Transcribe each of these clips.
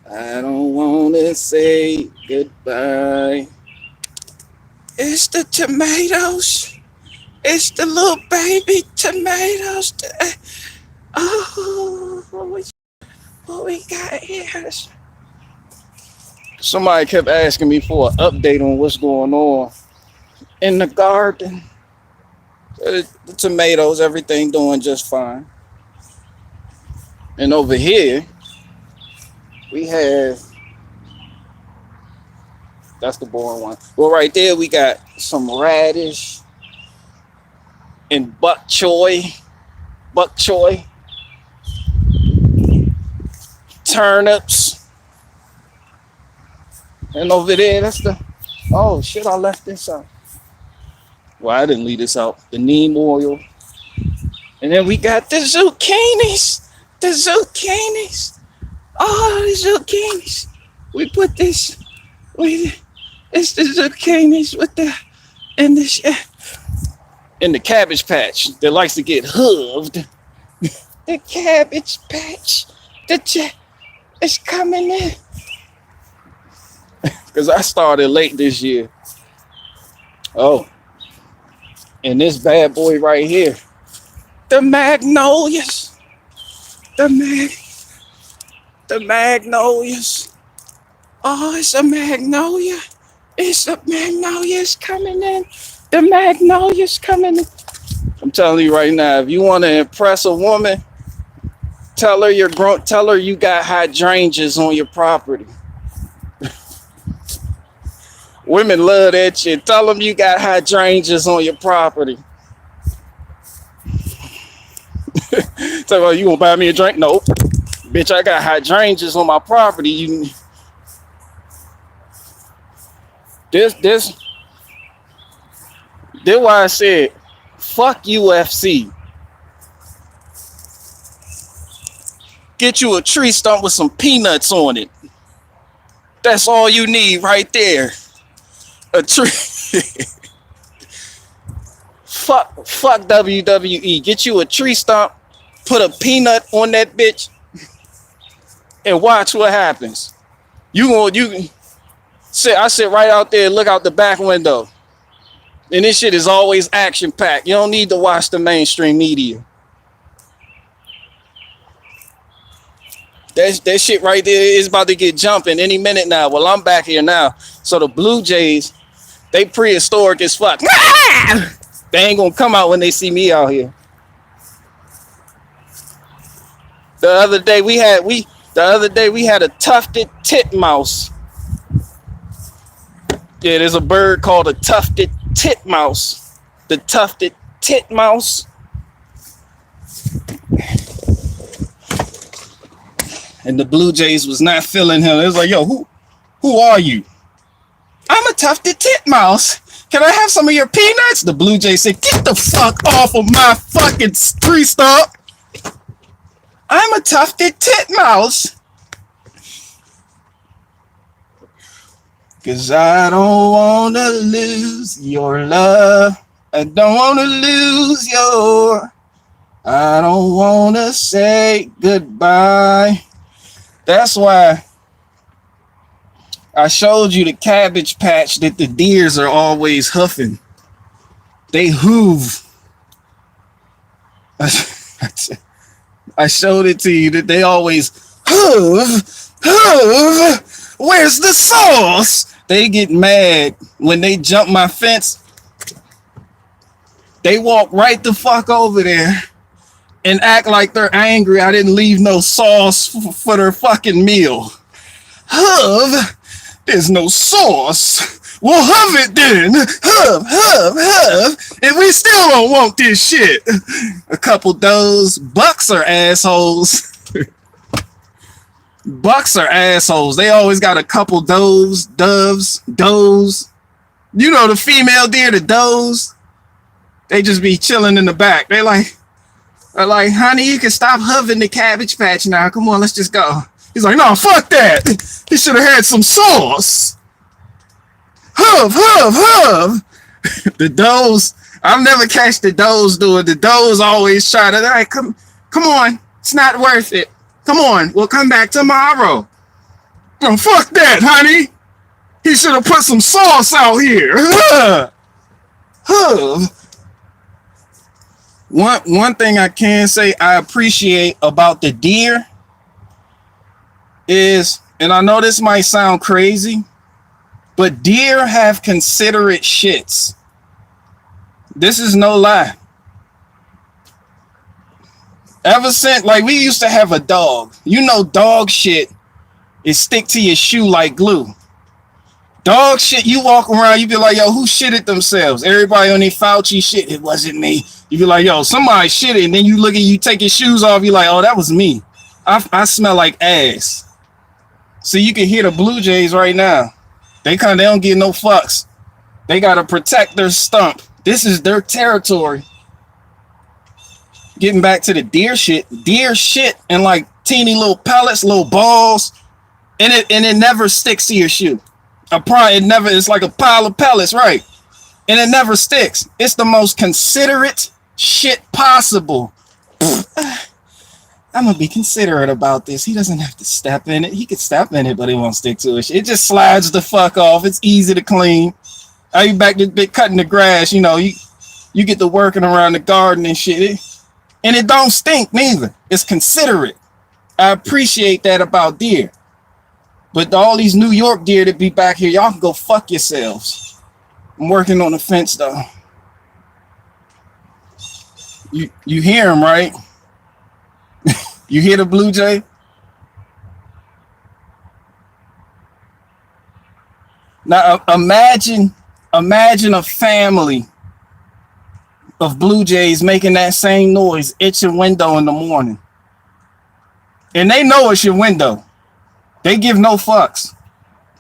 I don't wanna say goodbye. It's the tomatoes. It's the little baby tomatoes. Oh, what we got here? Somebody kept asking me for an update on what's going on in the garden. The tomatoes, everything doing just fine. And over here, we have, that's the boring one. Well, right there, we got some radish and bok choy, turnips. And over there, that's the, oh shit, I left this out. Well, I didn't leave this out. The neem oil. And then we got the zucchinis. The zucchinis. Oh, the zucchinis. We put this, it's the zucchinis with the, and the, in the cabbage patch that likes to get hooved. The cabbage patch. It's coming in. Because I started late this year. Oh, and this bad boy right here. The magnolias. The magnolias. Oh, it's a magnolia. It's a magnolia. It's coming in. The magnolia's coming in. I'm telling you right now, if you want to impress a woman, tell her tell her you got hydrangeas on your property. Women love that shit. Tell them you got hydrangeas on your property. So, you gonna buy me a drink? Nope. Bitch, I got hydrangeas on my property. This why I said, fuck UFC. Get you a tree stump with some peanuts on it. That's all you need right there. A tree. fuck WWE. Get you a tree stump, put a peanut on that bitch, and watch what happens. You sit. I sit right out there, look out the back window, and this shit is always action packed. You don't need to watch the mainstream media. That shit right there is about to get jumping any minute now. Well, I'm back here now. So the Blue Jays, they prehistoric as fuck. They ain't gonna come out when they see me out here. The other day we had a tufted titmouse. Yeah, there's a bird called a tufted titmouse. The tufted titmouse. And the Blue Jays was not feeling him. It was like, yo, who are you? I'm a tufted titmouse. Can I have some of your peanuts? The Blue Jay said, get the fuck off of my fucking tree stump. I'm a tufted titmouse. Cause I don't wanna lose your love. I don't wanna lose your. I don't wanna say goodbye. That's why I showed you the cabbage patch that the deers are always huffing. They hoove. I showed it to you that they always hoof. Where's the sauce? They get mad when they jump my fence. They walk right the fuck over there and act like they're angry I didn't leave no sauce for their fucking meal. Hoof, there's no sauce. Well, hoof it then. Hoof. And we still don't want this shit. A couple does. Bucks are assholes. Bucks are assholes. They always got a couple does. You know the female deer, the does. They just be chilling in the back. They're like, honey, you can stop hovering the cabbage patch now. Come on, let's just go. He's like, no, fuck that. He should have had some sauce. Hoof. The does, I've never catch the does doing. The does always try to, like, come on, it's not worth it. Come on, we'll come back tomorrow. Oh, fuck that, honey. He should have put some sauce out here. One thing I can say I appreciate about the deer is, and I know this might sound crazy, but deer have considerate shits. This is no lie. Ever since, like, we used to have a dog. You know, dog shit is stick to your shoe like glue. Dog shit, you walk around, you be like, yo, who shitted themselves? Everybody on their Fauci shit, it wasn't me. You be like, yo, somebody shitted, and then you look at you take your shoes off, you like, oh, that was me. I smell like ass. So you can hear the Blue Jays right now. They don't get no fucks. They gotta protect their stump. This is their territory. Getting back to the deer shit and like teeny little pellets, little balls, and it never sticks to your shoe. It's like a pile of pellets, right? And it never sticks. It's the most considerate shit possible. I'm gonna be considerate about this. He doesn't have to step in it. He could step in it, but it won't stick to it. It just slides the fuck off. It's easy to clean. Are you back to cutting the grass? You know, you get to working around the garden and shit. And it don't stink neither. It's considerate. I appreciate that about deer. But all these New York deer that be back here, y'all can go fuck yourselves. I'm working on the fence though. You hear him, right? You hear the Blue Jay? Now imagine a family of Blue Jays making that same noise at your window in the morning. And they know it's your window. They give no fucks.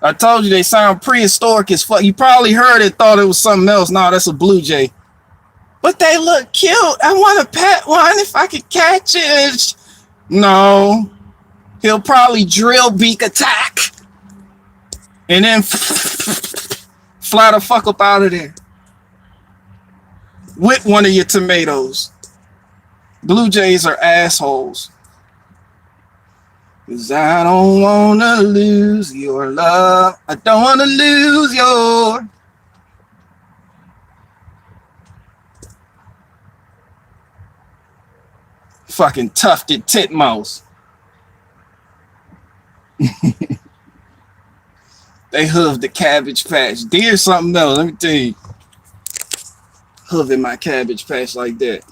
I told you they sound prehistoric as fuck. You probably heard it, thought it was something else. No, that's a Blue Jay. But they look cute. I want to pet one if I could catch it. No. He'll probably drill beak attack. And then fly the fuck up out of there. With one of your tomatoes. Blue Jays are assholes. 'Cause I don't want to lose your love. I don't want to lose your... Fucking tufted titmouse. They hooved the Cabbage Patch. Deer something else, let me tell you. Hooving my Cabbage Patch like that.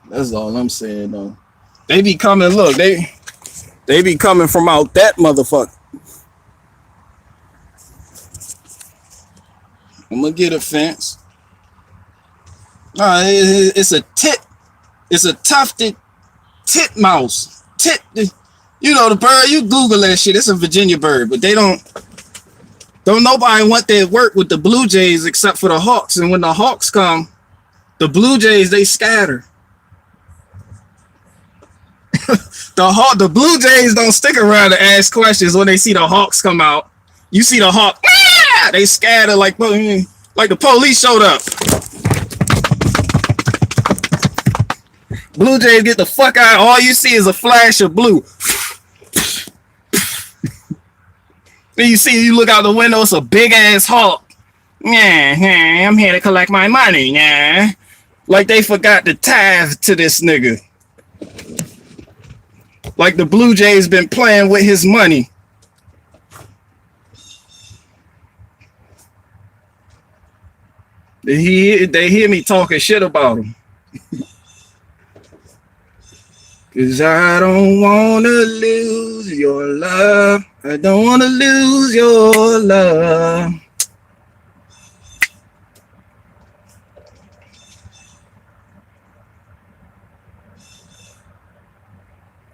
That's all I'm saying though. They be coming, look, they be coming from out that motherfucker. I'm gonna get a fence. It's a tufted titmouse. You know the bird, you Google that shit. It's a Virginia bird, but they don't nobody want that work with the Blue Jays except for the Hawks. And when the Hawks come, the Blue Jays, they scatter. The Blue Jays don't stick around to ask questions when they see the Hawks come out. You see the Hawk, they scatter like the police showed up. Blue Jays get the fuck out. All you see is a flash of blue. Then you look out the window, it's a big ass hawk. Yeah, I'm here to collect my money. Yeah, like they forgot to tithe to this nigga. Like the Blue Jays been playing with his money. They hear me talking shit about him. 'Cause I don't wanna lose your love. I don't wanna lose your love.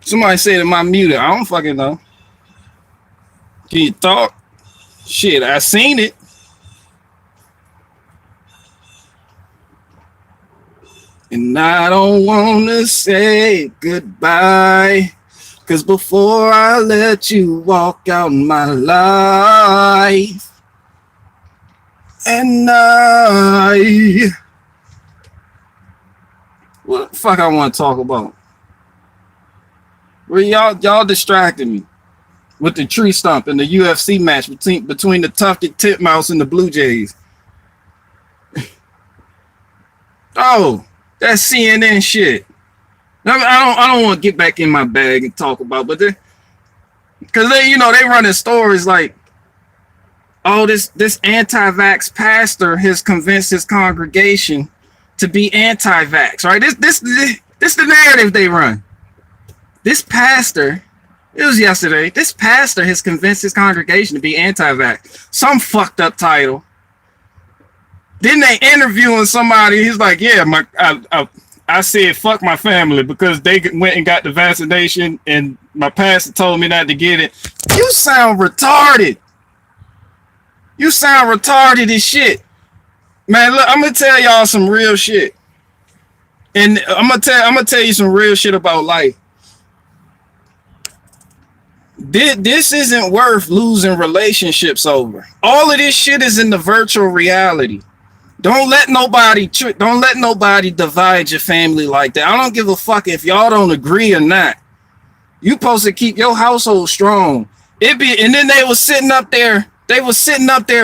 Somebody said am I muted? I don't fucking know. Can you talk? Shit, I seen it. And I don't wanna say goodbye, 'cause before I let you walk out my life, and what the fuck I want to talk about? Where y'all distracted me with the tree stump and the UFC match between the tufted titmouse and the Blue Jays. Oh, that's CNN shit. I don't want to get back in my bag and talk about, but because they running stories like, oh, this anti-vax pastor has convinced his congregation to be anti-vax, right? This the narrative they run. This pastor, it was yesterday, this pastor has convinced his congregation to be anti-vax. Some fucked up title. Then they interviewing somebody, he's like, yeah, I said fuck my family because they went and got the vaccination and my pastor told me not to get it. You sound retarded. You sound retarded as shit. Man, look, I'm gonna tell y'all some real shit. And I'm gonna tell you some real shit about life. This isn't worth losing relationships over. All of this shit is in the virtual reality. Don't let nobody divide your family like that. I don't give a fuck if y'all don't agree or not. You supposed to keep your household strong. And then they was sitting up there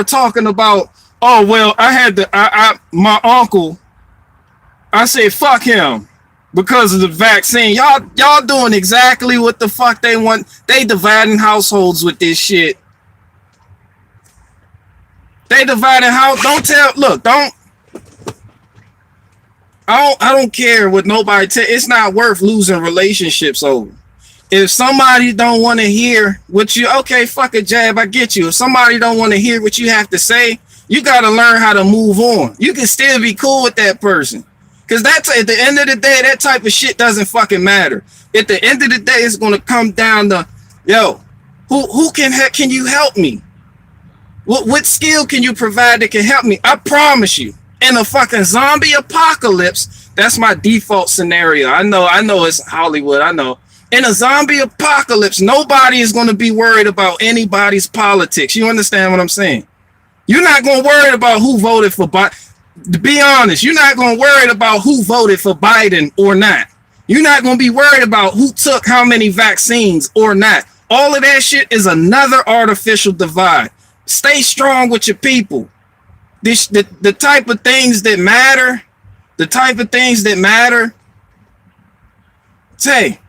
talking about, oh well, my uncle, I said fuck him because of the vaccine. Y'all doing exactly what the fuck they want. They dividing households with this shit. They dividing house. I don't care what nobody it's not worth losing relationships over. If somebody don't want to hear what you, okay, fuck a jab, I get you. If somebody don't want to hear what you have to say, you got to learn how to move on. You can still be cool with that person. Because that's at the end of the day, that type of shit doesn't fucking matter. At the end of the day, it's going to come down to, yo, who can you help me? What skill can you provide that can help me? I promise you, in a fucking zombie apocalypse, that's my default scenario. I know it's Hollywood, I know. In a zombie apocalypse, nobody is going to be worried about anybody's politics. You understand what I'm saying? You're not going to worry about who voted for Biden. To be honest, you're not going to worry about who voted for Biden or not. You're not going to be worried about who took how many vaccines or not. All of that shit is another artificial divide. Stay strong with your people. The type of things that matter, say,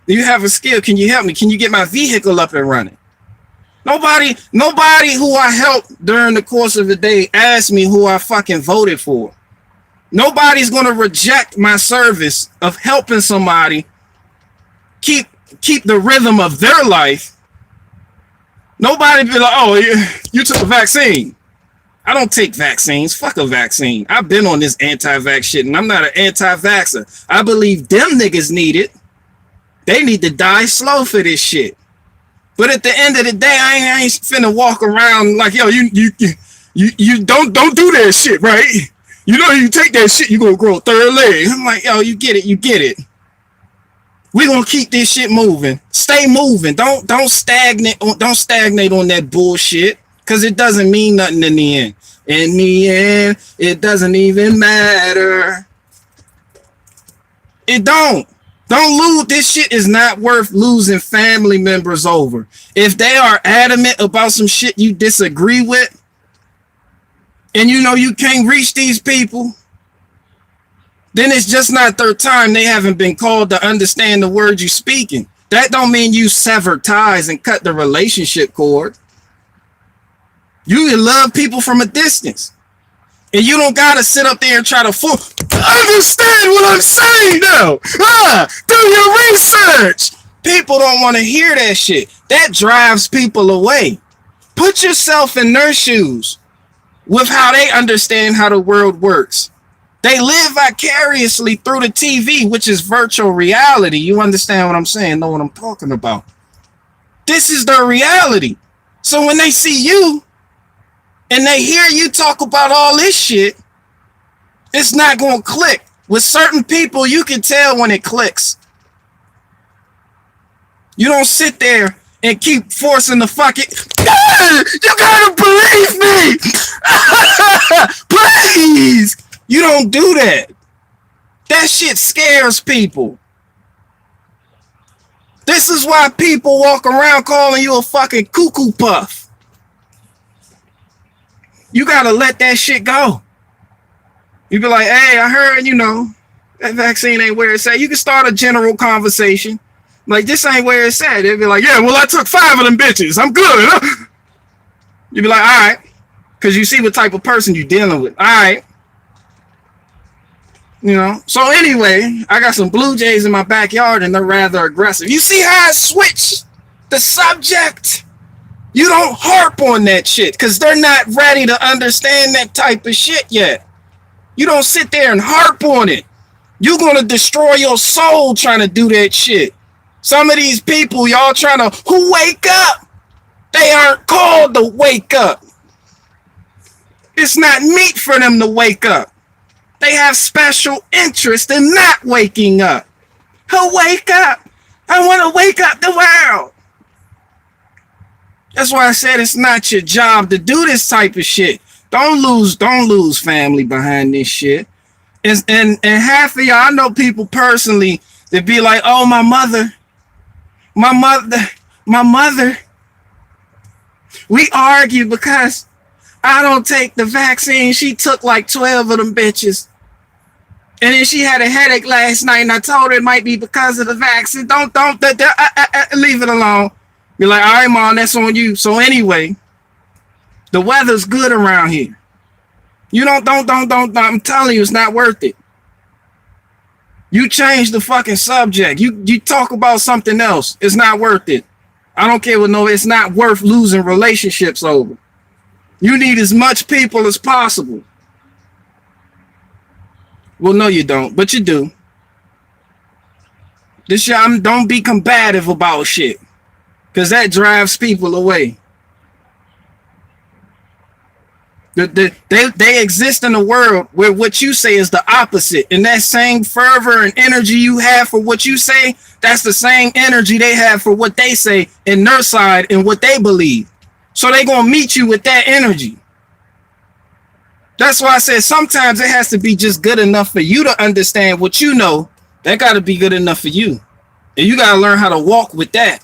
you have a skill. Can you help me? Can you get my vehicle up and running? Nobody who I helped during the course of the day asked me who I fucking voted for. Nobody's going to reject my service of helping somebody keep the rhythm of their life. Nobody be like, oh, you took a vaccine. I don't take vaccines. Fuck a vaccine. I've been on this anti-vax shit, and I'm not an anti-vaxxer. I believe them niggas need it. They need to die slow for this shit. But at the end of the day, I ain't finna walk around like, yo, you don't do that shit, right? You know, you take that shit, you gonna grow a third leg. I'm like, yo, you get it. We're gonna keep this shit moving. Stay moving. Don't stagnate on that bullshit, because it doesn't mean nothing in the end. In the end, it doesn't even matter. It don't. Don't lose. This shit is not worth losing family members over. If they are adamant about some shit you disagree with, and you know you can't reach these people, then it's just not their time. They haven't been called to understand the words you're speaking. That don't mean you sever ties and cut the relationship cord. You can love people from a distance. And you don't gotta sit up there and try to understand what I'm saying now. Do your research. People don't want to hear that shit. That drives people away. Put yourself in their shoes with how they understand how the world works. They live vicariously through the TV, which is virtual reality. You understand what I'm saying? Know what I'm talking about. This is their reality. So when they see you and they hear you talk about all this shit, it's not going to click. With certain people, you can tell when it clicks. You don't sit there and keep forcing the fucking, you gotta believe me. Please. You don't do that. That shit scares people. This is why people walk around calling you a fucking cuckoo puff. You gotta let that shit go. You be like, hey, I heard, that vaccine ain't where it's at. You can start a general conversation. Like, this ain't where it's at. They'd be like, yeah, well, I took 5 of them bitches. I'm good. You'd be like, all right. Because you see what type of person you're dealing with. All right. So anyway, I got some blue jays in my backyard and they're rather aggressive. You see how I switch the subject? You don't harp on that shit because they're not ready to understand that type of shit yet. You don't sit there and harp on it. You're going to destroy your soul trying to do that shit. Some of these people, y'all trying to wake up. They aren't called to wake up. It's not meat for them to wake up. They have special interest in not waking up. Wake up. I want to wake up the world. That's why I said it's not your job to do this type of shit. Don't lose family behind this shit. And half of y'all, I know people personally that be like, oh, my mother. We argue because I don't take the vaccine. She took like 12 of them bitches. And then she had a headache last night and I told her it might be because of the vaccine. Don't leave it alone. Be like, all right, mom, that's on you. So anyway, the weather's good around here. You don't, I'm telling you, it's not worth it. You change the fucking subject. You talk about something else. It's not worth it. I don't care what, it's not worth losing relationships over. You need as much people as possible. Well, no, you don't, but you do. Don't be combative about shit, because that drives people away. They exist in a world where what you say is the opposite, and that same fervor and energy you have for what you say, that's the same energy they have for what they say in their side and what they believe. So they gonna meet you with that energy. That's why I said sometimes it has to be just good enough for you to understand what you know. That got to be good enough for you. And you got to learn how to walk with that.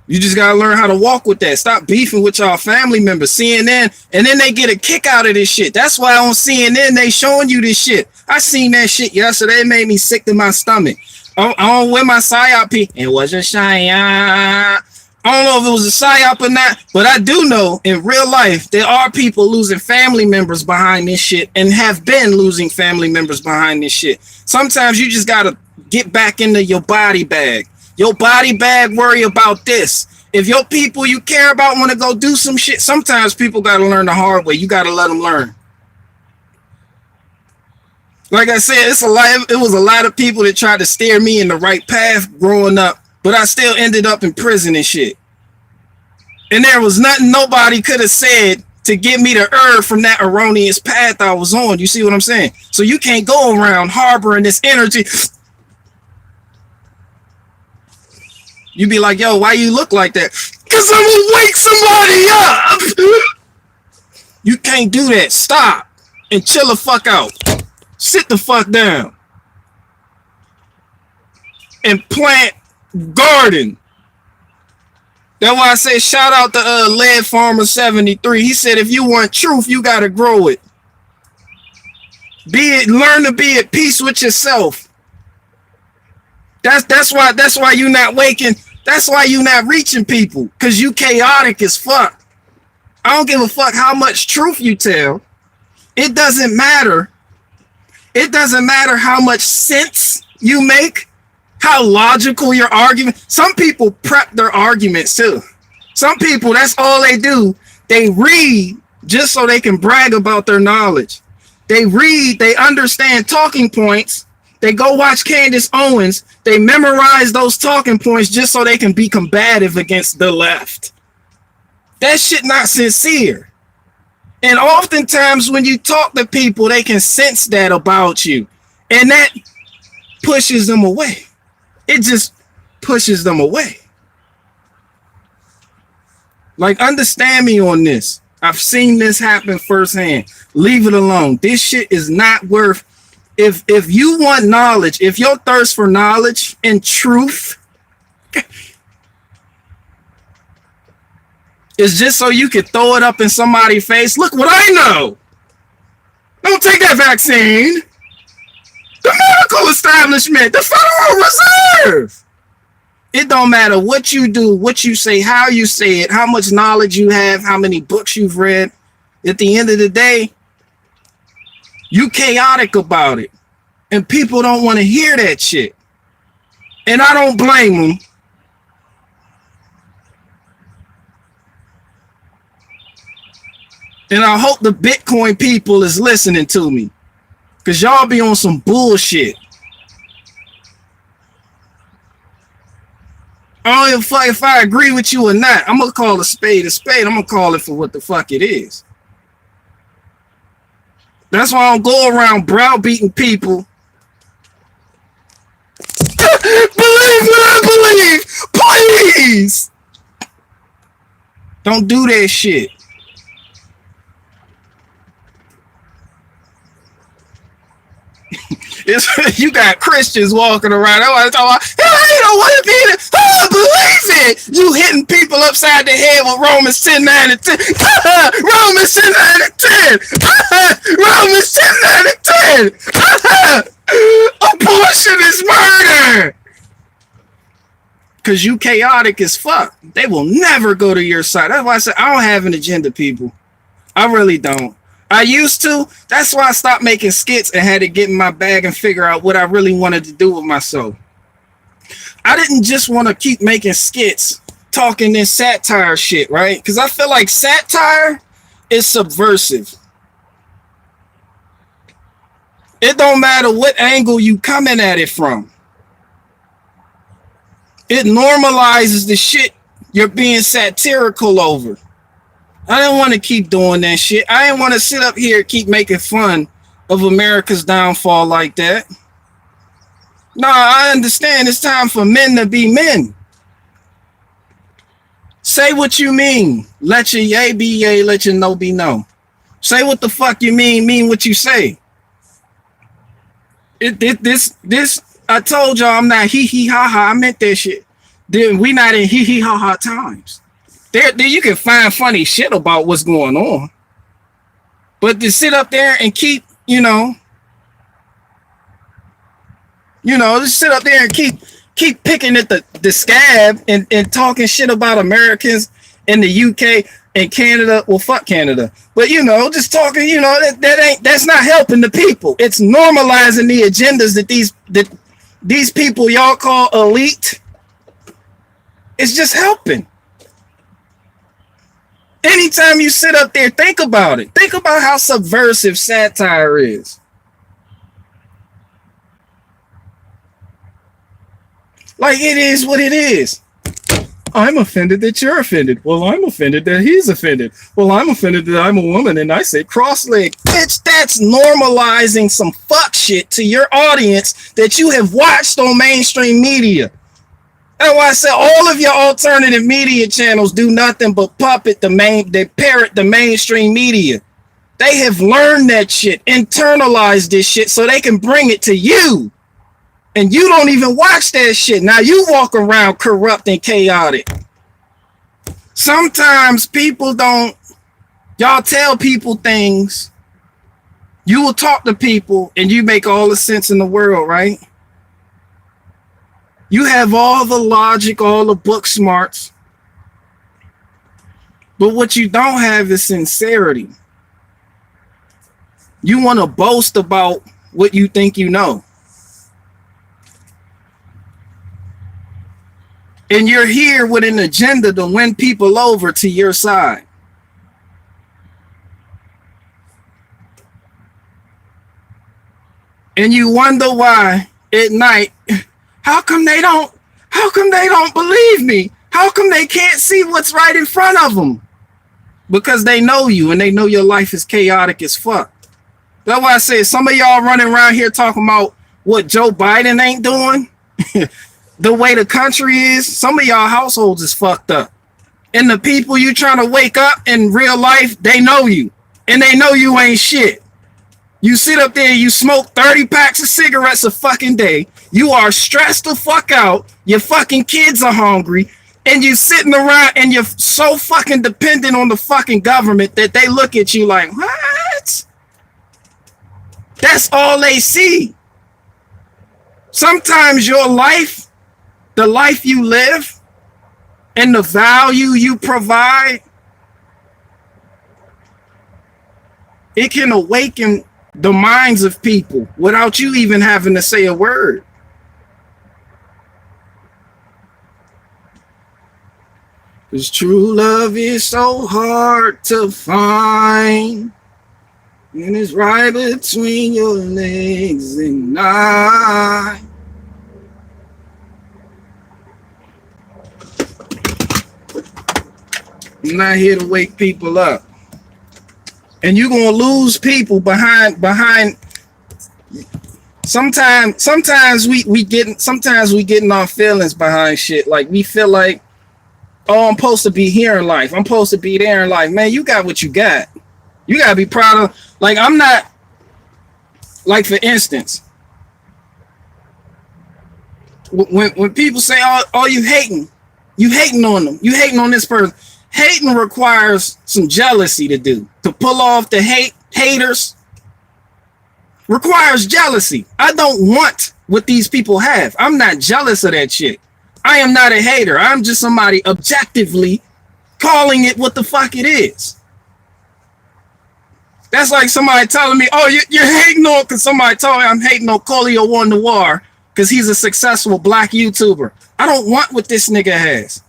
You just got to learn how to walk with that. Stop beefing with y'all family members, CNN, and then they get a kick out of this shit. That's why on CNN, they showing you this shit. I seen that shit yesterday. It made me sick to my stomach. I don't wear my psyop. It was a psyop. I don't know if it was a psyop or not, but I do know in real life there are people losing family members behind this shit and have been losing family members behind this shit. Sometimes you just gotta get back into your body bag. Your body bag worry about this. If your people you care about want to go do some shit, sometimes people gotta learn the hard way. You gotta let them learn. Like I said, it was a lot of people that tried to steer me in the right path growing up, but I still ended up in prison and shit. And there was nothing nobody could have said to get me to err from that erroneous path I was on. You see what I'm saying? So you can't go around harboring this energy. You be like, yo, why you look like that? Because I'm gonna wake somebody up. You can't do that. Stop and chill the fuck out. Sit the fuck down and plant garden. That's why I say shout out to Lead Farmer 73. He said if you want truth, you gotta grow it. Learn to be at peace with yourself. That's why you not waking. That's why you not reaching people, because you chaotic as fuck. I don't give a fuck how much truth you tell. It doesn't matter. It doesn't matter how much sense you make, how logical your argument. Some people prep their arguments too. Some people, that's all they do. They read just so they can brag about their knowledge. They read, they understand talking points. They go watch Candace Owens. They memorize those talking points just so they can be combative against the left. That shit not sincere. And oftentimes when you talk to people, they can sense that about you. And that pushes them away. It just pushes them away. Like, understand me on this. I've seen this happen firsthand. Leave it alone. This shit is not worth if you want knowledge, if your thirst for knowledge and truth is just so you can throw it up in somebody's face, look what I know. Don't take that vaccine. The medical establishment, the Federal Reserve. It don't matter what you do, what you say, how you say it, how much knowledge you have, how many books you've read. At the end of the day, you chaotic about it. And people don't want to hear that shit. And I don't blame them. And I hope the Bitcoin people is listening to me. Because y'all be on some bullshit. I don't give a fuck if I agree with you or not. I'm going to call a spade a spade. I'm going to call it for what the fuck it is. That's why I don't go around browbeating people. Believe what I believe. Please. Don't do that shit. You got Christians walking around. I don't want to be there. Oh, believe it. You hitting people upside the head with Romans 10, 9, and 10. Romans 10, 9, and 10. Romans 10, 9, and 10. Abortion is murder. Because you chaotic as fuck. They will never go to your side. That's why I said I don't have an agenda, people. I really don't. I used to. That's why I stopped making skits and had to get in my bag and figure out what I really wanted to do with myself. I didn't just want to keep making skits, talking this satire shit, right? Because I feel like satire is subversive. It don't matter what angle you coming at it from. It normalizes the shit you're being satirical over. I didn't want to keep doing that shit. I didn't want to sit up here and keep making fun of America's downfall like that. Nah, I understand it's time for men to be men. Say what you mean. Let your yay be yay, let your no be no. Say what the fuck you mean what you say. This, I told y'all I'm not hee hee ha ha. I meant that shit. Then we not in hee hee ha ha times. There you can find funny shit about what's going on. But to sit up there and keep, just sit up there and keep picking at the scab and talking shit about Americans in the UK and Canada. Well, fuck Canada. But just talking, that's not helping the people. It's normalizing the agendas that these people y'all call elite. It's just helping. Anytime you sit up there, think about it. Think about how subversive satire is. Like, it is what it is. I'm offended that you're offended. Well, I'm offended that he's offended. Well, I'm offended that I'm a woman and I say cross-leg. Bitch, that's normalizing some fuck shit to your audience that you have watched on mainstream media. That's why I said all of your alternative media channels do nothing but they parrot the mainstream media. They have learned that shit, internalized this shit so they can bring it to you. And you don't even watch that shit. Now you walk around corrupt and chaotic. Sometimes people don't, y'all tell people things. You will talk to people and you make all the sense in the world, right? You have all the logic, all the book smarts. But what you don't have is sincerity. You want to boast about what you think you know. And you're here with an agenda to win people over to your side. And you wonder why at night, how come they don't believe me? How come they can't see what's right in front of them? Because they know you and they know your life is chaotic as fuck. That's why I say some of y'all running around here talking about what Joe Biden ain't doing. The way the country is, some of y'all households is fucked up. And the people you trying to wake up in real life, they know you. And they know you ain't shit. You sit up there, you smoke 30 packs of cigarettes a fucking day. You are stressed the fuck out. Your fucking kids are hungry. And you sitting around and you're so fucking dependent on the fucking government that they look at you like, what? That's all they see. Sometimes your life, the life you live, and the value you provide, it can awaken the minds of people without you even having to say a word. Because true love is so hard to find, and it's right between your legs and I. I'm not here to wake people up. And you're gonna lose people behind. Sometimes we getting our feelings behind shit. Like we feel like, oh, I'm supposed to be here in life. I'm supposed to be there in life. Man, you got what you got. You gotta be proud of. Like I'm not. Like for instance, when people say, "Oh, you hating on them. You hating on this person." Hating requires some jealousy to do. To pull off the haters requires jealousy. I don't want what these people have. I'm not jealous of that shit. I am not a hater. I'm just somebody objectively calling it what the fuck it is. That's like somebody telling me, oh, you're hating on, because somebody told me I'm hating on Colio One Noir because he's a successful black YouTuber. I don't want what this nigga has.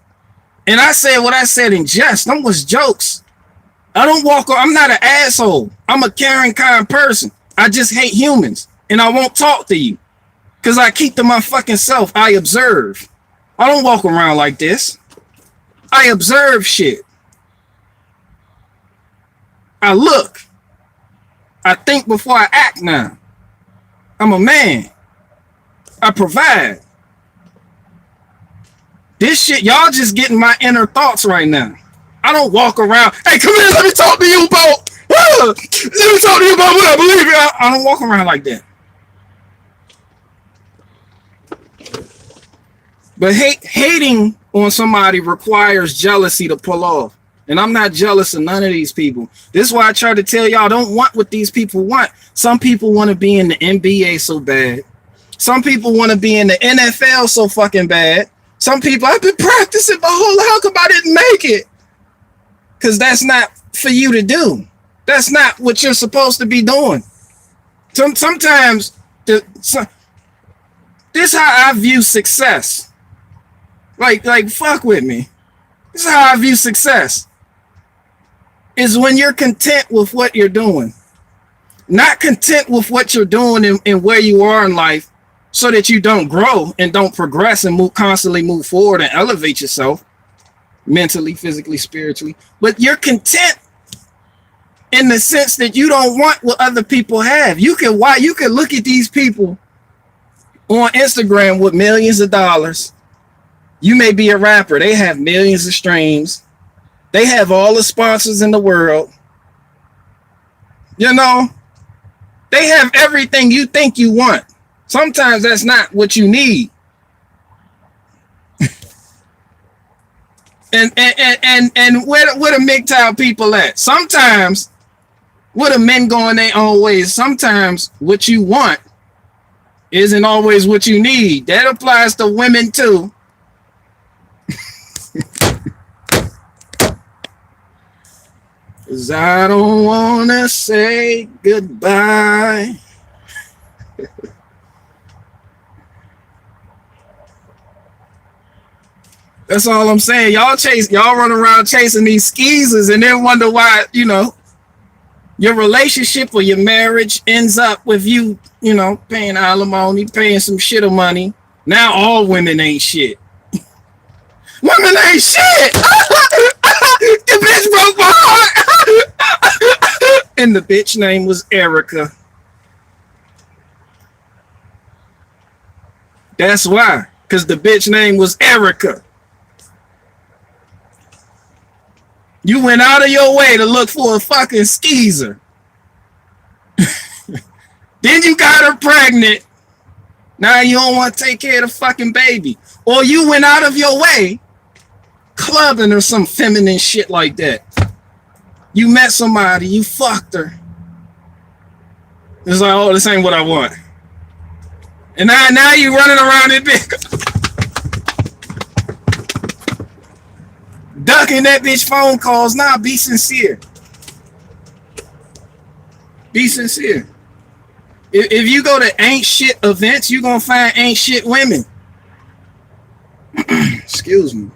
And I said what I said in jest. Them was jokes. I don't walk. I'm not an asshole. I'm a caring, kind person. I just hate humans, and I won't talk to you because I keep to my fucking self. I observe. I don't walk around like this. I observe shit. I look. I think before I act now. I'm a man. I provide. This shit, y'all just getting my inner thoughts right now. I don't walk around, hey, come here, let me talk to you about, let me talk to you about what I believe in. I don't walk around like that. But hating on somebody requires jealousy to pull off. And I'm not jealous of none of these people. This is why I try to tell y'all, don't want what these people want. Some people want to be in the NBA so bad. Some people want to be in the NFL so fucking bad. Some people, I've been practicing my whole life. How come I didn't make it? Because that's not for you to do. That's not what you're supposed to be doing. Sometimes, this is how I view success. Like, fuck with me. This is how I view success. Is when you're content with what you're doing. Not content with what you're doing and where you are in life, so that you don't grow and don't progress and constantly move forward and elevate yourself mentally, physically, spiritually. But you're content in the sense that you don't want what other people have. You can look at these people on Instagram with millions of dollars. You may be a rapper. They have millions of streams. They have all the sponsors in the world. You know, they have everything you think you want. Sometimes that's not what you need. and where the MGTOW people at? Sometimes where the men going their own ways. Sometimes what you want isn't always what you need. That applies to women too. 'Cause I don't wanna say goodbye. That's all I'm saying. Y'all run around chasing these skeezers and then wonder why, you know, your relationship or your marriage ends up with you, you know, paying alimony, paying some shit of money. Now all women ain't shit. Women ain't shit. The bitch broke my heart. And the bitch name was Erica. That's why. Because the bitch name was Erica. You went out of your way to look for a fucking skeezer. Then you got her pregnant. Now you don't want to take care of the fucking baby. Or you went out of your way clubbing or some feminine shit like that. You met somebody, you fucked her. It's like, oh, this ain't what I want. And now you running around it big. Ducking that bitch phone calls. Nah, be sincere. Be sincere. If you go to ain't shit events, you're going to find ain't shit women. Excuse me.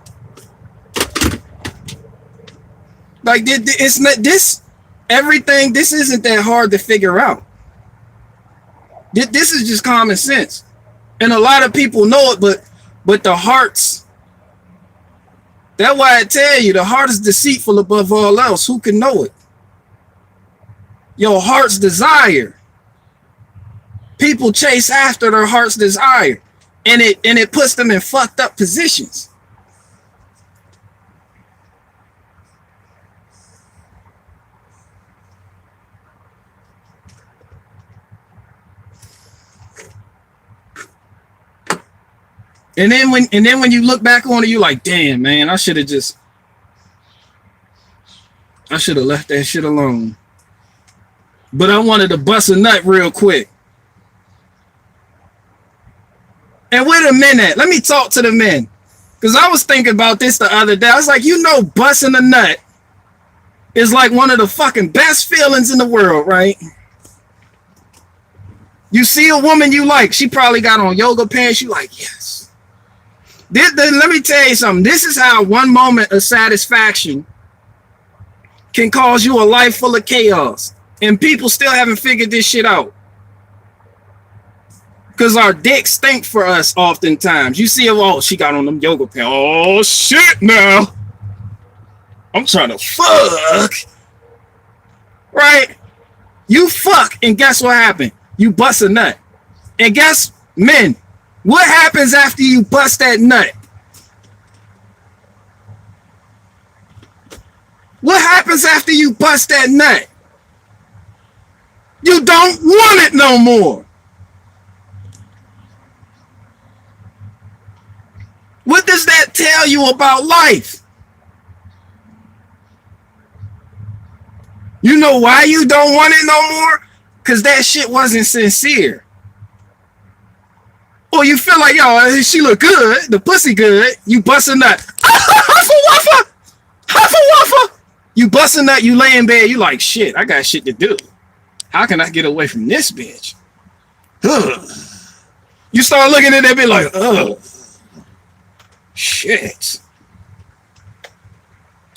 Like, it's not this, everything, this isn't that hard to figure out. This is just common sense. And a lot of people know it, but the heart's, that's why I tell you, the heart is deceitful above all else. Who can know it? Your heart's desire. People chase after their heart's desire, and it puts them in fucked up positions. And then when you look back on it, you're like, damn, man, I should have left that shit alone. But I wanted to bust a nut real quick. And where the men at? Let me talk to the men. Because I was thinking about this the other day. I was like, busting a nut is like one of the fucking best feelings in the world, right? You see a woman you like, she probably got on yoga pants, you like, yes. Let me tell you something. This is how one moment of satisfaction can cause you a life full of chaos. And people still haven't figured this shit out. Because our dicks stink for us oftentimes. You see, oh, she got on them yoga pants. Oh, shit now. I'm trying to fuck. Right? You fuck, and guess what happened? You bust a nut. And guess, men, what happens after you bust that nut? What happens after you bust that nut? You don't want it no more. What does that tell you about life? You know why you don't want it no more? Because that shit wasn't sincere. Or you feel like, yo, she look good, the pussy good, you bust a nut. Half a waffle! Half a waffle! You bust a nut, you lay in bed, you like, shit, I got shit to do. How can I get away from this bitch? Ugh. You start looking at that bitch like, ugh. Shit.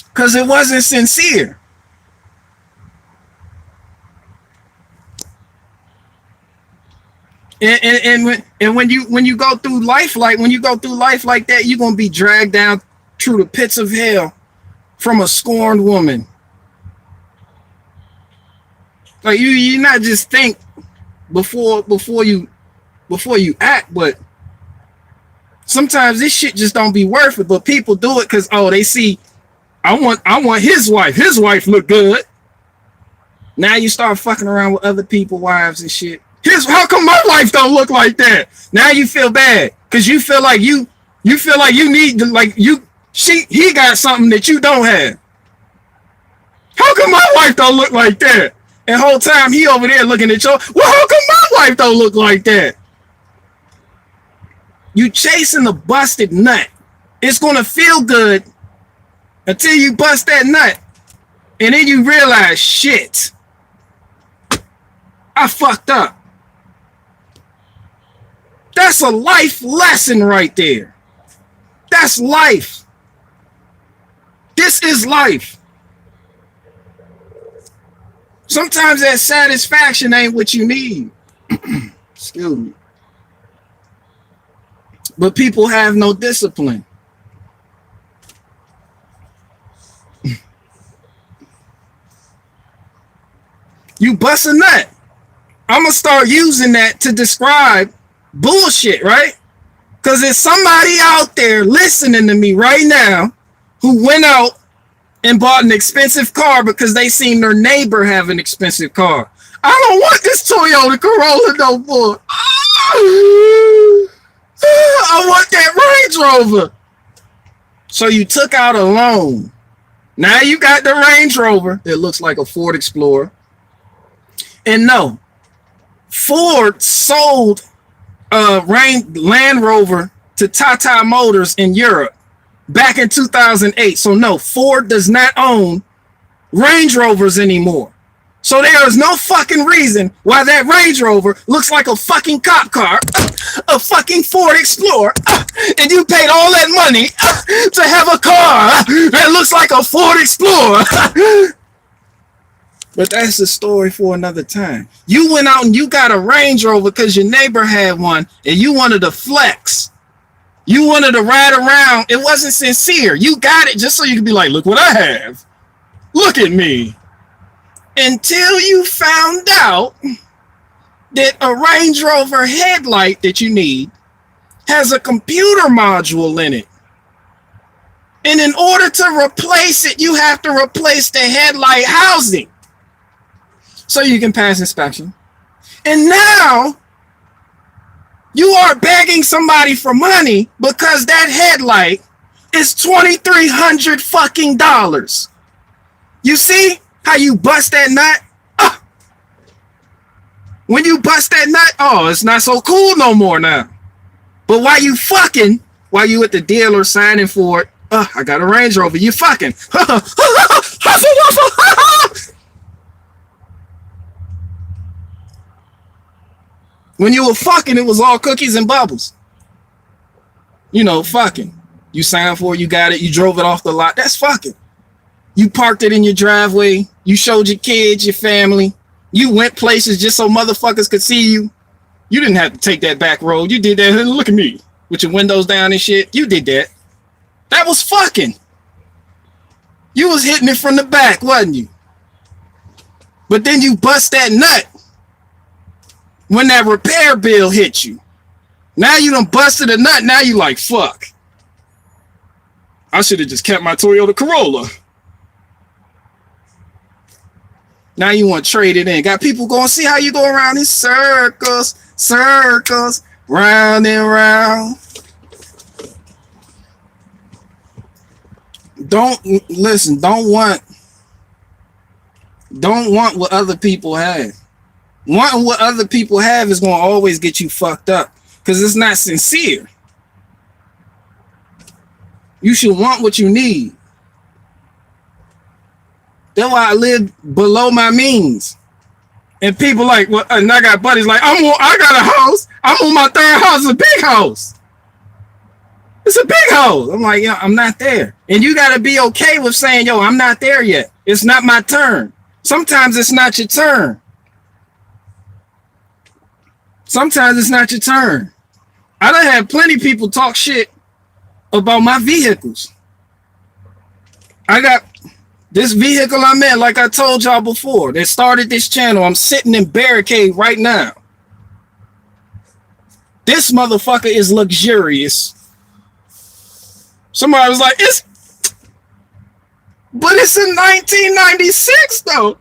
Because it wasn't sincere. And when you go through life like that, you're gonna be dragged down through the pits of hell from a scorned woman. Like you not just think before you act, but sometimes this shit just don't be worth it. But people do it because they see I want his wife. His wife look good. Now you start fucking around with other people's wives and shit. How come my wife don't look like that? Now you feel bad because you feel like you need to he got something that you don't have. How come my wife don't look like that? And whole time he over there looking at you. Well, how come my wife don't look like that? You chasing a busted nut. It's gonna feel good until you bust that nut, and then you realize, shit, I fucked up. That's a life lesson right there. That's life. This is life. Sometimes that satisfaction ain't what you need. Excuse me. But people have no discipline. You bust a nut. I'm going to start using that to describe bullshit, right? Because there's somebody out there listening to me right now who went out and bought an expensive car because they seen their neighbor have an expensive car. I don't want this Toyota Corolla no more. I want that Range Rover. So you took out a loan. Now you got the Range Rover that looks like a Ford Explorer. And no, Ford sold a Land Rover to Tata Motors in Europe back in 2008. So no, Ford does not own Range Rovers anymore. So there is no fucking reason why that Range Rover looks like a fucking cop car, a fucking Ford Explorer, and you paid all that money to have a car that looks like a Ford Explorer. But that's a story for another time. You went out and you got a Range Rover because your neighbor had one and you wanted to flex. You wanted to ride around. It wasn't sincere. You got it just so you could be like, look what I have. Look at me. Until you found out that a Range Rover headlight that you need has a computer module in it. And in order to replace it, you have to replace the headlight housing so you can pass inspection. And now you are begging somebody for money because that headlight is $2,300 fucking dollars. You see how you bust that nut? When you bust that nut, oh, it's not so cool no more now. But while you at the dealer signing for it, I got a Range Rover, you fucking. When you were fucking, it was all cookies and bubbles. You know, fucking. You signed for it, you got it, you drove it off the lot. That's fucking. You parked it in your driveway. You showed your kids, your family. You went places just so motherfuckers could see you. You didn't have to take that back road. You did that. Look at me with your windows down and shit. You did that. That was fucking. You was hitting it from the back, wasn't you? But then you bust that nut when that repair bill hit you. Now you done busted a nut. Now you like, fuck. I should have just kept my Toyota Corolla. Now you want to trade it in. Got people going, see how you go around in circles, round and round. Don't want what other people have. Wanting what other people have is going to always get you fucked up because it's not sincere. You should want what you need. That's why I live below my means. And people like, well, and I got buddies like, I got a house. I'm on my third house. It's a big house. It's a big house. I'm like, yo, I'm not there. And you got to be okay with saying, yo, I'm not there yet. It's not my turn. Sometimes it's not your turn. Sometimes it's not your turn. I done had plenty of people talk shit about my vehicles. I got this vehicle I'm in, like I told y'all before, that started this channel. I'm sitting in barricade right now. This motherfucker is luxurious. Somebody was like, but it's in 1996 though.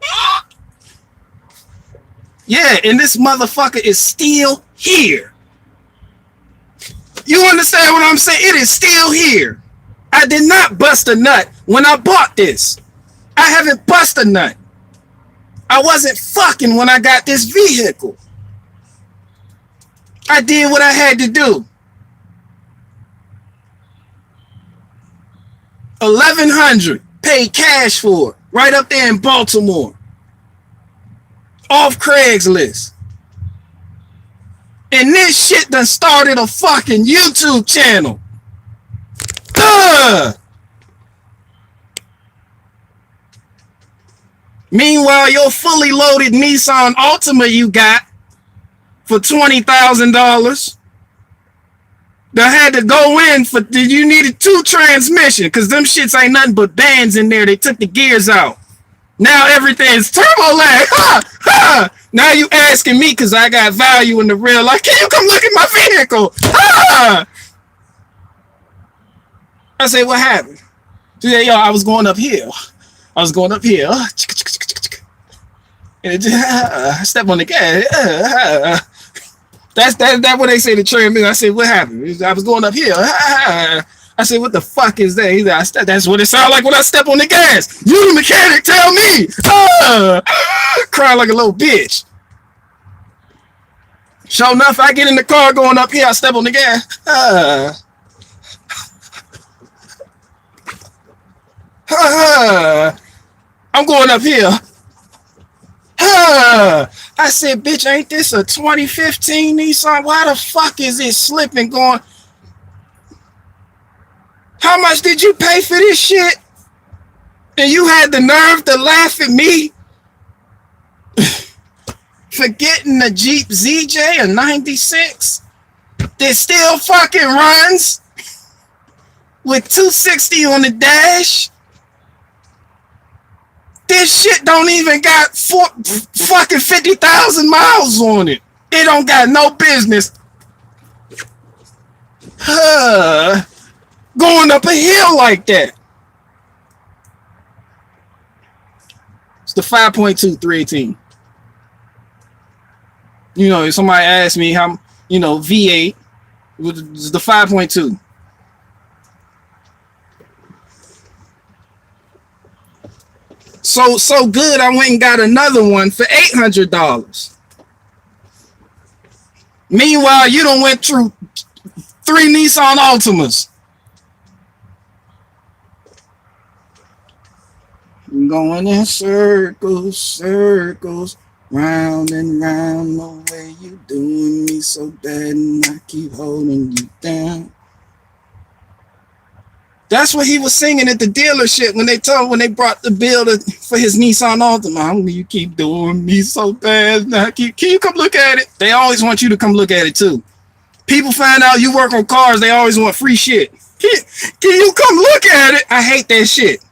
Yeah, and this motherfucker is still here. You understand what I'm saying? It is still here. I did not bust a nut when I bought this. I haven't bust a nut. I wasn't fucking when I got this vehicle. I did what I had to do. $1,100 paid cash for it, right up there in Baltimore. Off Craigslist. And this shit done started a fucking YouTube channel. Meanwhile, your fully loaded Nissan Altima you got for $20,000 that had to go in for, you needed 2 transmissions because them shits ain't nothing but bands in there. They took the gears out. Now everything's turbo lag. Now you asking me because I got value in the real life. Can you come look at my vehicle? I say, what happened? She said, yo, I was going up here. And just, step on the gas. That's what they say to transmission. I said, what happened? I was going up here. I said, what the fuck is that? He's like, that's what it sounds like when I step on the gas. You, the mechanic, tell me. Crying like a little bitch. Sure enough, I get in the car going up here. I step on the gas. I'm going up here. I said, bitch, ain't this a 2015 Nissan? Why the fuck is it slipping going? How much did you pay for this shit? And you had the nerve to laugh at me for getting a Jeep ZJ, a 96 that still fucking runs with 260 on the dash. This shit don't even got fucking 50,000 miles on it. It don't got no business going up a hill like that. It's the 5.2 318. You know, if somebody asked me how, you know, V8 was the 5.2. So good, I went and got another one for $800. Meanwhile, you done went through 3 Nissan Altimas. Going in circles, circles, round and round, the way you doing me so bad, and I keep holding you down. That's what he was singing at the dealership when they brought the bill for his Nissan Altima. You keep doing me so bad. Now can you come look at it? They always want you to come look at it too. People find out you work on cars, they always want free shit. Can you come look at it? I hate that shit.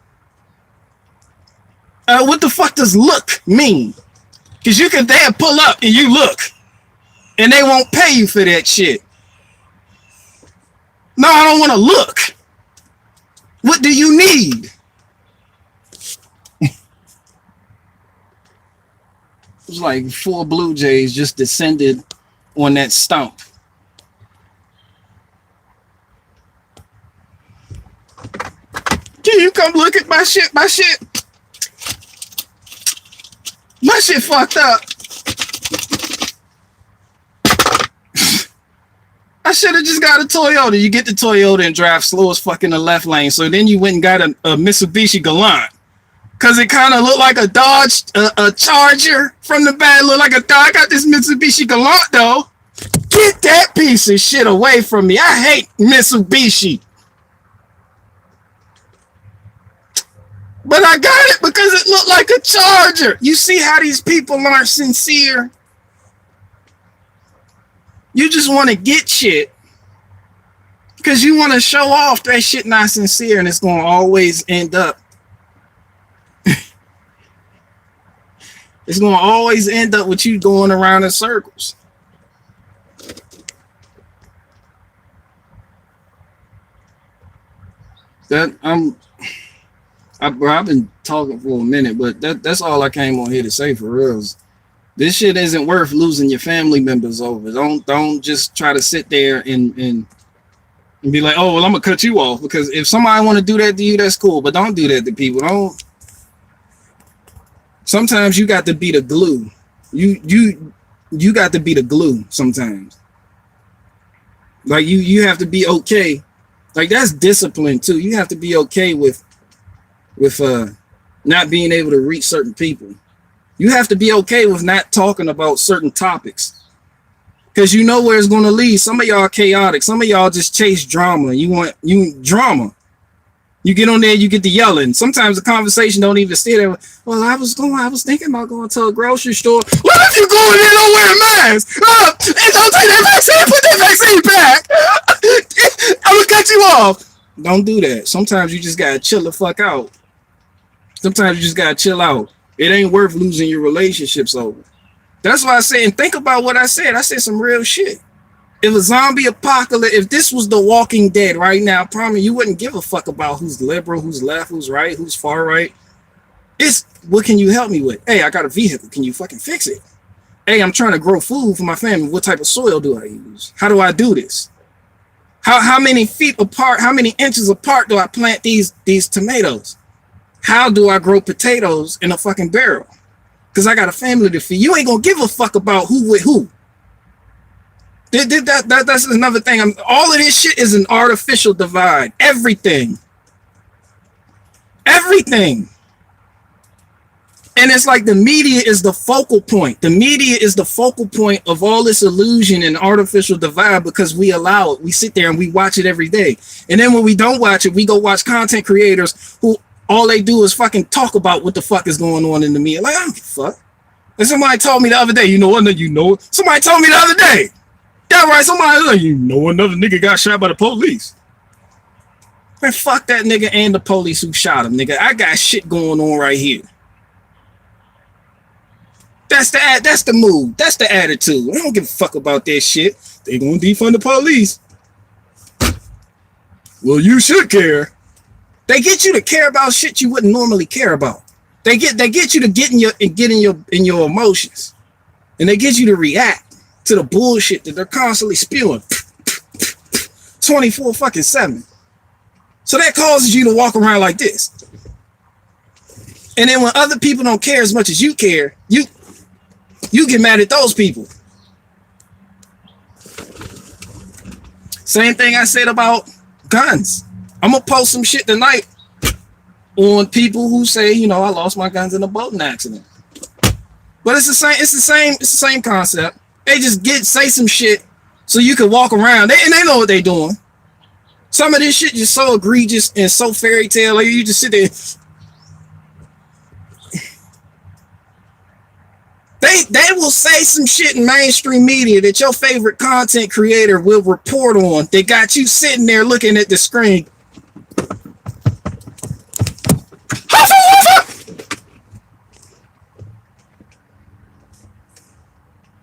What the fuck does look mean? Because they'll pull up and you look, and they won't pay you for that shit. No, I don't want to look. What do you need? It's like 4 Blue Jays just descended on that stump. Can you come look at my shit? My shit fucked up. I should have just got a Toyota. You get the Toyota and drive slow as fuck in the left lane. So then you went and got a Mitsubishi Galant. Because it kind of looked like a Dodge, a Charger from the back. Looked like a Dodge. I got this Mitsubishi Galant, though. Get that piece of shit away from me. I hate Mitsubishi. But I got it because it looked like a Charger. You see how these people aren't sincere? You just want to get shit because you want to show off. That shit not sincere, and it's going to always end up. It's going to always end up with you going around in circles. I've been talking for a minute, but that's all I came on here to say for real. This shit isn't worth losing your family members over. Don't just try to sit there and be like, oh well, I'm gonna cut you off, because if somebody want to do that to you, that's cool, but don't do that to people. Don't. Sometimes you got to be the glue. You got to be the glue sometimes. Like you have to be okay. Like that's discipline too. You have to be okay with not being able to reach certain people. You have to be okay with not talking about certain topics, because you know where it's going to lead. Some of y'all are chaotic. Some of y'all just chase drama. You drama. You get on there, you get to yelling. Sometimes the conversation don't even stay there. Well, I was thinking about going to a grocery store. What if you going in don't wear a mask? And don't take that vaccine. Put that vaccine back. I'm gonna cut you off. Don't do that. Sometimes you just gotta chill the fuck out. Sometimes you just gotta chill out. It ain't worth losing your relationships over. That's why I say, and think about what I said. I said some real shit. If a zombie apocalypse, if this was The Walking Dead right now, I promise you wouldn't give a fuck about who's liberal, who's left, who's right, who's far right. It's what can you help me with? Hey, I got a vehicle. Can you fucking fix it? Hey, I'm trying to grow food for my family. What type of soil do I use? How do I do this? How many feet apart, how many inches apart do I plant these tomatoes? How do I grow potatoes in a fucking barrel? Because I got a family to feed. You ain't gonna give a fuck about who with who. That's another thing. All of this shit is an artificial divide. Everything. And it's like the media is the focal point. The media is the focal point of all this illusion and artificial divide because we allow it. We sit there and we watch it every day. And then when we don't watch it, we go watch content creators who all they do is fucking talk about what the fuck is going on in the media. Like, I don't give a fuck. And somebody told me the other day, somebody told me the other day. Yeah, right, somebody like, another nigga got shot by the police. Man, fuck that nigga and the police who shot him, nigga. I got shit going on right here. That's the mood. That's the attitude. I don't give a fuck about that shit. They gonna defund the police. Well, you should care. They get you to care about shit you wouldn't normally care about. They get you to get in your emotions, and they get you to react to the bullshit that they're constantly spewing 24/7. So that causes you to walk around like this. And then when other people don't care as much as you care, you get mad at those people. Same thing I said about guns. I'm gonna post some shit tonight on people who say, I lost my guns in a boating accident. But it's the same concept. They just say some shit so you can walk around. They know what they're doing. Some of this shit is so egregious and so fairy tale. Like you just sit there. They will say some shit in mainstream media that your favorite content creator will report on. They got you sitting there looking at the screen.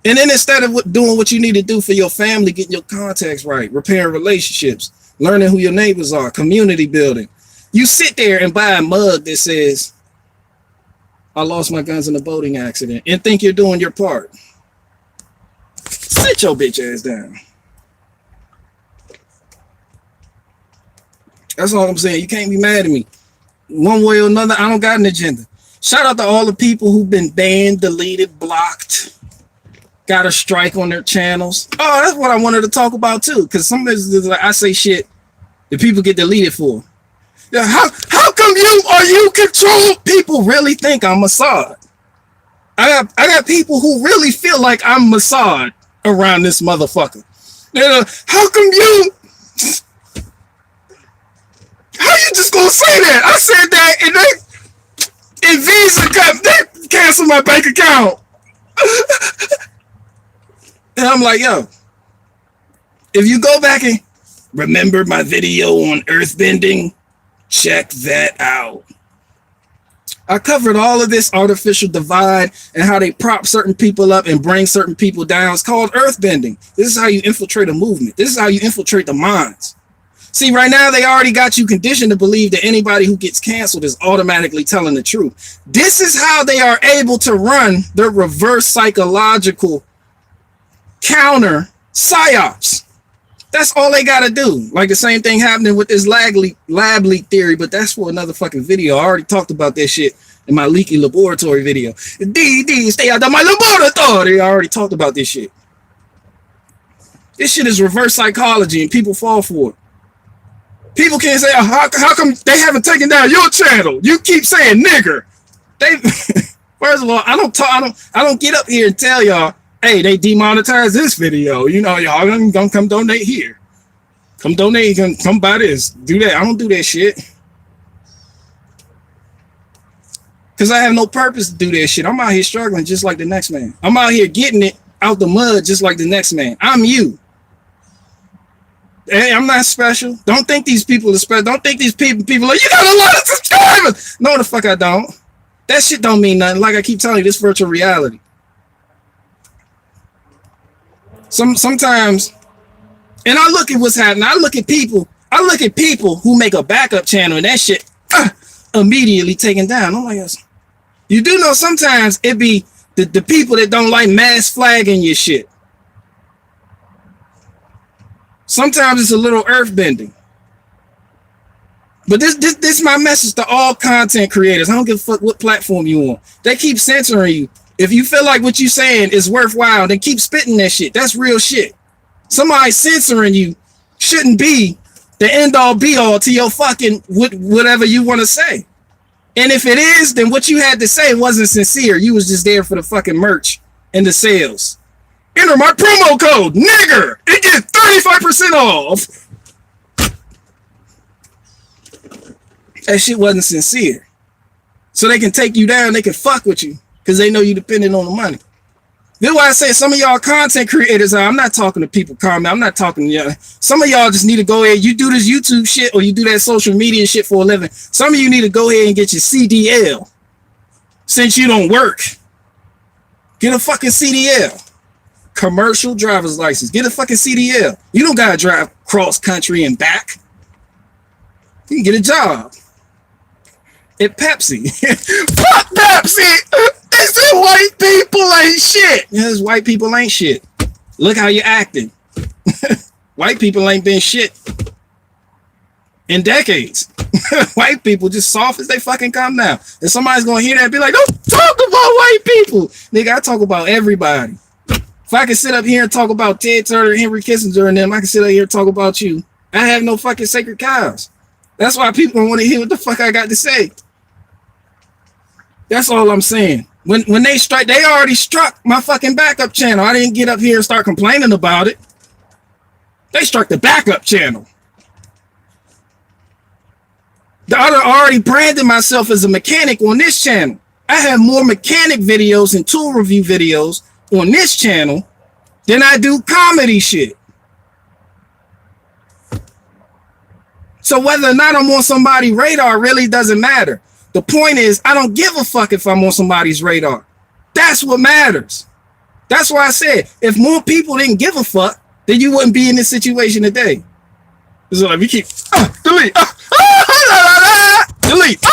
And then instead of doing what you need to do for your family, getting your contacts right, repairing relationships, learning who your neighbors are, community building, you sit there and buy a mug that says, I lost my guns in a boating accident, and think you're doing your part. Sit your bitch ass down. That's all I'm saying. You can't be mad at me. One way or another, I don't got an agenda. Shout out to all the people who've been banned, deleted, blocked, got a strike on their channels. Oh, that's what I wanted to talk about too, because sometimes I say shit that people get deleted for. How come you control? People really think I'm Mossad. I got people who really feel like I'm Mossad around this motherfucker. How come you? How you just gonna say that? I said that and Visa they canceled my bank account. And I'm like, yo, if you go back and remember my video on earthbending, check that out. I covered all of this artificial divide and how they prop certain people up and bring certain people down. It's called earthbending. This is how you infiltrate a movement. This is how you infiltrate the minds. See, right now, they already got you conditioned to believe that anybody who gets canceled is automatically telling the truth. This is how they are able to run their reverse psychological counter psyops. That's all they got to do. Like the same thing happening with this lab leak theory, but that's for another fucking video. I already talked about that shit in my leaky laboratory video. DD, stay out of my laboratory. I already talked about this shit. This shit is reverse psychology and people fall for it. People can't say, how come they haven't taken down your channel? You keep saying nigger. First of all, I don't get up here and tell y'all, hey, they demonetized this video. Y'all gonna come donate here. Come donate, come buy this. Do that. I don't do that shit. Because I have no purpose to do that shit. I'm out here struggling just like the next man. I'm out here getting it out the mud just like the next man. I'm you. Hey, I'm not special. Don't think these people are special. Don't think these people like, you got a lot of subscribers. No, the fuck I don't. That shit don't mean nothing. Like I keep telling you, this virtual reality. Sometimes, and I look at what's happening. I look at people who make a backup channel and that shit immediately taken down. I'm like, You do know sometimes it be the people that don't like mass flagging your shit. Sometimes it's a little earth bending. But this my message to all content creators. I don't give a fuck what platform you on. They keep censoring you. If you feel like what you saying is worthwhile, then keep spitting that shit. That's real shit. Somebody censoring you shouldn't be the end all be all to your fucking whatever you want to say. And if it is, then what you had to say wasn't sincere. You was just there for the fucking merch and the sales. Enter my promo code, nigger, and get 35% off. That shit wasn't sincere. So they can take you down, they can fuck with you, because they know you dependent on the money. That's why I say some of y'all content creators, I'm not talking to people comment, I'm not talking to y'all. Some of y'all just need to go ahead, you do this YouTube shit or you do that social media shit for a living. Some of you need to go ahead and get your CDL. Since you don't work, get a fucking CDL. Commercial driver's license. Get a fucking CDL. You don't gotta drive cross country and back. You can get a job at Pepsi. Fuck Pepsi! They said white people ain't shit. Yes, white people ain't shit. Look how you acting. White people ain't been shit in decades. White people just soft as they fucking come now. And somebody's gonna hear that and be like, don't talk about white people. Nigga, I talk about everybody. If I can sit up here and talk about Ted Turner, Henry Kissinger, and them, I can sit up here and talk about you. I have no fucking sacred cows. That's why people don't want to hear what the fuck I got to say. That's all I'm saying. When they strike, they already struck my fucking backup channel. I didn't get up here and start complaining about it. They struck the backup channel. The other already branded myself as a mechanic on this channel. I have more mechanic videos and tool review videos on this channel than I do comedy shit. So whether or not I'm on somebody's radar really doesn't matter. The point is, I don't give a fuck if I'm on somebody's radar. That's what matters. That's why I said, if more people didn't give a fuck, then you wouldn't be in this situation today. So like we keep delete, delete.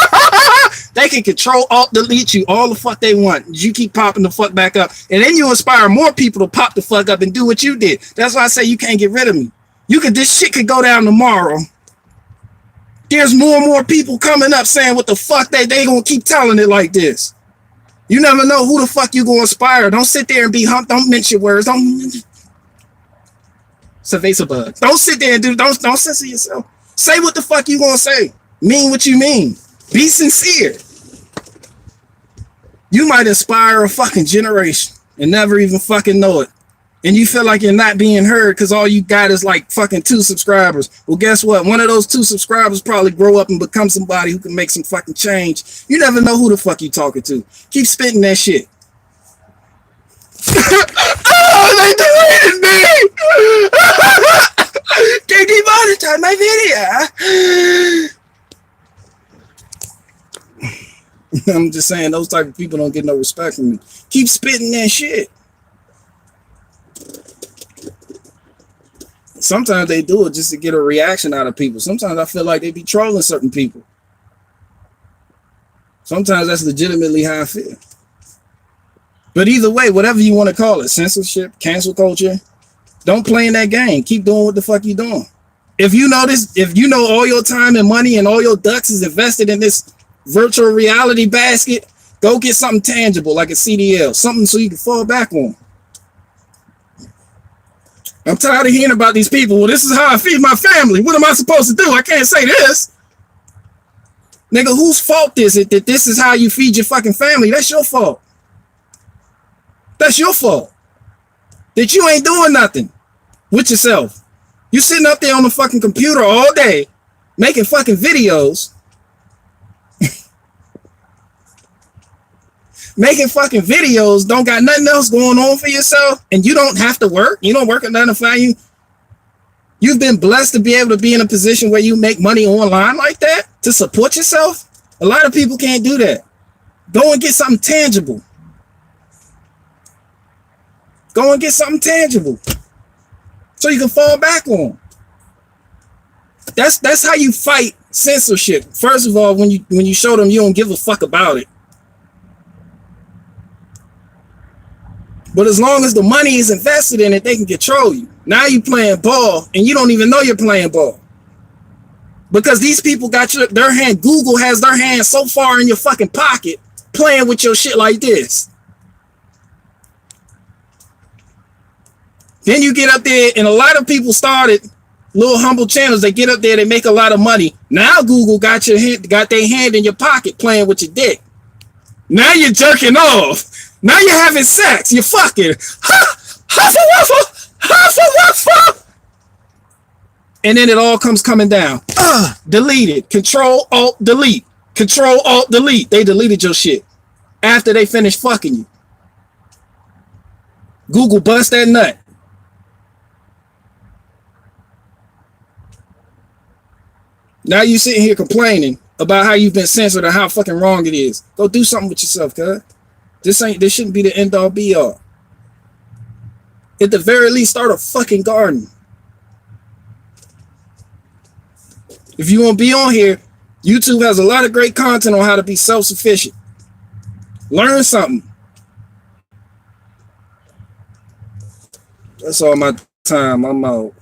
They can control, alt, delete you all the fuck they want. You keep popping the fuck back up, and then you inspire more people to pop the fuck up and do what you did. That's why I say you can't get rid of me. This shit could go down tomorrow. There's more and more people coming up saying what the fuck they gonna keep telling it like this. You never know who the fuck you gonna inspire. Don't sit there and be humped. Don't mince your words. It's a vase bug. Don't sit there and don't censor yourself. Say what the fuck you gonna say. Mean what you mean. Be sincere. You might inspire a fucking generation and never even fucking know it. And you feel like you're not being heard because all you got is like fucking 2 subscribers. Well, guess what? One of those 2 subscribers probably grow up and become somebody who can make some fucking change. You never know who the fuck you talking to. Keep spitting that shit. Oh, they deleted me! They demonetized my video. I'm just saying, those type of people don't get no respect from me. Keep spitting that shit. Sometimes they do it just to get a reaction out of people. Sometimes I feel like they be trolling certain people. Sometimes that's legitimately how I feel. But either way, whatever you want to call it, censorship, cancel culture, don't play in that game. Keep doing what the fuck you doing. If you know this, if you know all your time and money and all your ducks is invested in this virtual reality basket, go get something tangible like a CDL, something so you can fall back on. I'm tired of hearing about these people. Well, this is how I feed my family. What am I supposed to do? I can't say this. Nigga, whose fault is it that this is how you feed your fucking family? That's your fault. That's your fault. That you ain't doing nothing with yourself. You sitting up there on the fucking computer all day making fucking videos. Making fucking videos, don't got nothing else going on for yourself, and you don't have to work. You don't work at 9 to 5. You've been blessed to be able to be in a position where you make money online like that to support yourself. A lot of people can't do that. Go and get something tangible. Go and get something tangible so you can fall back on. That's how you fight censorship. First of all, when you show them you don't give a fuck about it. But as long as the money is invested in it, they can control you. Now you playing ball and you don't even know you're playing ball. Because these people got their hand, Google has their hand so far in your fucking pocket playing with your shit like this. Then you get up there and a lot of people started little humble channels. They get up there, they make a lot of money. Now Google got their hand in your pocket playing with your dick. Now you're jerking off. Now you're having sex. You're fucking. Waffle. And then it all comes coming down. Deleted. Control, Alt, delete. Control, Alt, delete. They deleted your shit after they finished fucking you. Google bust that nut. Now you sitting here complaining about how you've been censored or how fucking wrong it is. Go do something with yourself, cuz. This shouldn't be the end all be all. At the very least, start a fucking garden. If you want to be on here, YouTube has a lot of great content on how to be self-sufficient. Learn something. That's all my time. I'm out.